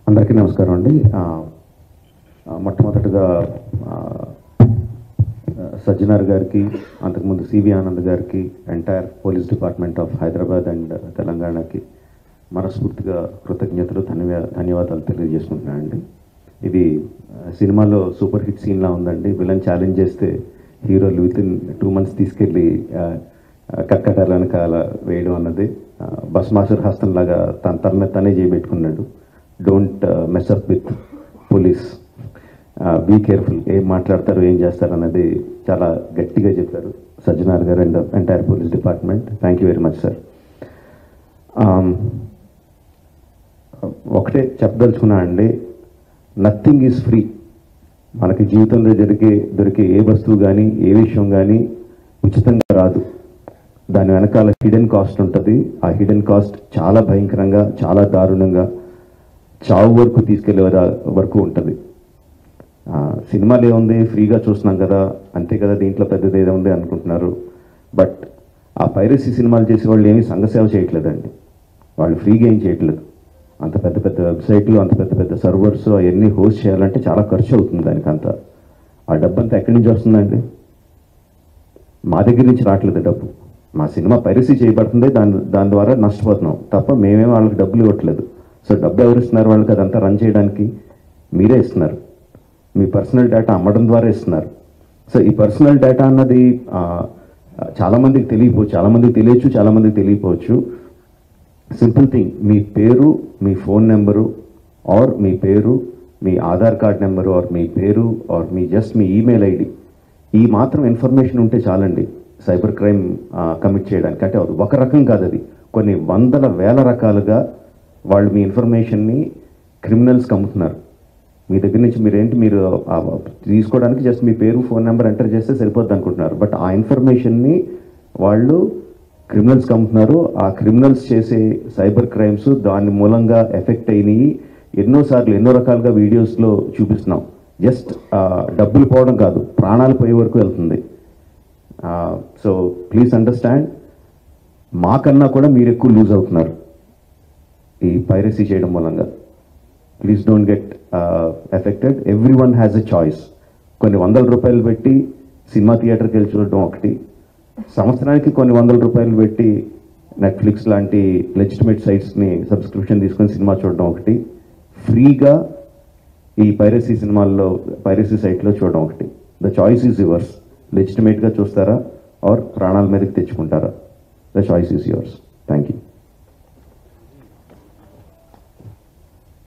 అందరికీ నమస్కారం అండి. మొట్టమొదటిగా సజ్జనార్ గారికి, అంతకుముందు సివి ఆనంద్ గారికి, entire police department of Hyderabad and తెలంగాణకి మనస్ఫూర్తిగా కృతజ్ఞతలు, ధన్యవాదాలు తెలియజేసుకుంటున్నానండి. ఇది సినిమాలో సూపర్ హిట్ సీన్లా ఉందండి. విలన్ ఛాలెంజ్ చేస్తే హీరోలు వితిన్ 2 months తీసుకెళ్ళి కక్కటాల వెనకాల వేయడం అన్నది బస్ మాస్టర్ హస్తంలాగా తన మీద తనే చేయబెట్టుకున్నాడు. Don't mess up with police, be careful, ఏం మాట్లాడతారు ఏం చేస్తారు అన్నది చాలా గట్టిగా చెప్పారు సజ్జనార్ గారు and entire police department. Thank you very much sir. ఒకటే చెప్పదలుచుకున్నా అండి, నథింగ్ ఈజ్ ఫ్రీ. మనకి జీవితంలో దొరికే ఏ వస్తువు కానీ ఏ విషయం కానీ ఉచితంగా రాదు. దాని వెనకాల హిడెన్ కాస్ట్ ఉంటుంది. ఆ హిడెన్ కాస్ట్ చాలా భయంకరంగా, చాలా దారుణంగా, చావు వరకు తీసుకెళ్లే వరకు ఉంటుంది. సినిమాలు ఏముంది, ఫ్రీగా చూస్తున్నాం కదా, అంతే కదా, దీంట్లో పెద్దది ఏదో ఉంది అనుకుంటున్నారు. బట్ ఆ పైరసీ సినిమాలు చేసే వాళ్ళు ఏమీ సంఘసేవ చేయట్లేదండి. వాళ్ళు ఫ్రీగా ఏం చేయట్లేదు. అంత పెద్ద పెద్ద వెబ్సైట్లు, అంత పెద్ద పెద్ద సర్వర్స్ అవన్నీ హోస్ట్ చేయాలంటే చాలా ఖర్చు అవుతుంది. దానికంతా ఆ డబ్బు అంతా ఎక్కడి నుంచి వస్తుందండి? మా దగ్గర నుంచి రావట్లేదు డబ్బు. మా సినిమా పైరసీ చేయబడుతుంది, దాని ద్వారా నష్టపోతున్నాం తప్ప మేమేం వాళ్ళకి డబ్బులు ఇవ్వట్లేదు. సో డబ్బు ఎవరు ఇస్తున్నారు వాళ్ళకి? అదంతా రన్ చేయడానికి మీరే ఇస్తున్నారు. మీ పర్సనల్ డేటా అమ్మడం ద్వారా ఇస్తున్నారు. సో ఈ పర్సనల్ డేటా అన్నది చాలామందికి తెలియకపోవచ్చు, చాలామందికి తెలియచ్చు, చాలామందికి తెలియకపోవచ్చు. సింపుల్ థింగ్, మీ పేరు, మీ ఫోన్ నెంబరు, ఆర్ మీ పేరు, మీ ఆధార్ కార్డ్ నెంబరు, ఆర్ మీ పేరు, ఆర్ మీ మీ ఈమెయిల్ ఐడి, ఈ మాత్రం ఇన్ఫర్మేషన్ ఉంటే చాలండి సైబర్ క్రైమ్ కమిట్ చేయడానికి. అంటే ఒక రకం కాదు, అది కొన్ని వందల వేల రకాలుగా వాళ్ళు మీ ఇన్ఫర్మేషన్ని క్రిమినల్స్కి అమ్ముతున్నారు. మీ దగ్గర నుంచి మీరు తీసుకోవడానికి జస్ట్ మీ పేరు, ఫోన్ నెంబర్ ఎంటర్ చేస్తే సరిపోద్ది అనుకుంటున్నారు. బట్ ఆ ఇన్ఫర్మేషన్ని వాళ్ళు క్రిమినల్స్కి అమ్ముతున్నారు. ఆ క్రిమినల్స్ చేసే సైబర్ క్రైమ్స్ దాని మూలంగా ఎఫెక్ట్ అయినాయి. ఎన్నోసార్లు ఎన్నో రకాలుగా వీడియోస్లో చూపిస్తున్నాం. జస్ట్ డబ్బులు పోవడం కాదు, ప్రాణాలు పోయే వరకు వెళ్తుంది. సో ప్లీజ్ అండర్స్టాండ్, మాకన్నా కూడా మీరు ఎక్కువ లూజ్ అవుతున్నారు ఈ పైరసీ చేయడం మూలంగా. Please don't get affected. Every one has a choice. కొన్ని వందల రూపాయలు పెట్టి సినిమా థియేటర్కి వెళ్ళి చూడడం ఒకటి, సంవత్సరానికి కొన్ని వందల రూపాయలు పెట్టి నెట్ఫ్లిక్స్ లాంటి లెజిటిమేట్ సైట్స్ని సబ్స్క్రిప్షన్ తీసుకొని సినిమా చూడడం ఒకటి, ఫ్రీగా ఈ పైరసీ సైట్లో చూడడం ఒకటి. The choice is yours. లెజిటిమేట్గా చూస్తారా ఆర్ ప్రాణాల మీదకి తెచ్చుకుంటారా? The choice is yours. Thank you.